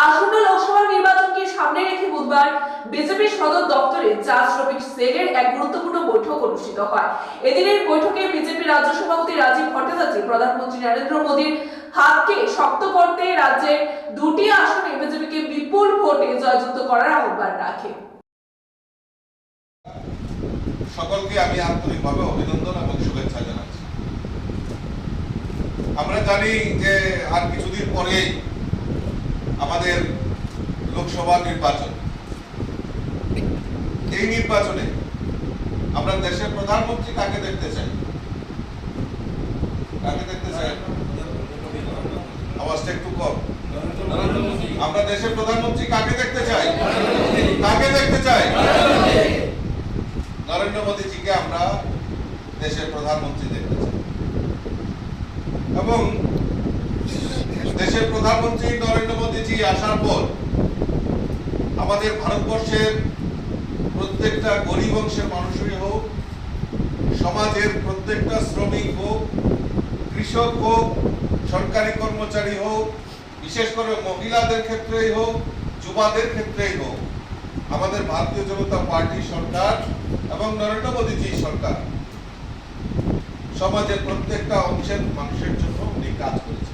আসন্ন লোকসভা নির্বাচনকে সামনে রেখে বুধবার বিজেপি সদর দপ্তরে চা শ্রমিক সেলের এক গুরুত্বপূর্ণ বৈঠক অনুষ্ঠিত হয়। এদিনের বৈঠকে বিজেপি রাজ্য সভাপতি রাজীব ভট্টাচার্য প্রধানমন্ত্রী নরেন্দ্র মোদীর হাতকে শক্ত করতে রাজ্যের দুটি আসনে বিজেপিকে বিপুল ভোটে জয়যুক্ত করার আহ্বান রাখে। সকলকে আমি আন্তরিকভাবে অভিনন্দন এবং শুভেচ্ছা জানাচ্ছি। আমরা জানি যে আর কিছুদিন পরেই আমাদের লোকসভা নির্বাচন। এই নির্বাচনে আমরা দেশের প্রধানমন্ত্রী কাকে দেখতে চাই? কাকে দেখতে চাই? আওয়াজটা একটু কম। আমরা দেশের প্রধানমন্ত্রী কাকে দেখতে চাই? কাকে দেখতে চাই? নরেন্দ্র মোদীজিকে আমরা দেশের প্রধানমন্ত্রী দেখতে চাই এবং দেশের প্রধানমন্ত্রী নরেন্দ্র মোদীজি আসার পর আমাদের ভারতবর্ষের প্রত্যেকটা গরিব অংশের মানুষই হোক, সমাজের প্রত্যেকটা শ্রমিক হোক, কৃষক হোক, সরকারি কর্মচারী হোক, বিশেষ করে মহিলাদের ক্ষেত্রেই হোক, যুবাদের ক্ষেত্রেই হোক, আমাদের ভারতীয় জনতা পার্টি সরকার এবং নরেন্দ্র মোদীজি সরকার সমাজের প্রত্যেকটা অংশের মানুষের জন্য উনি কাজ করেছেন।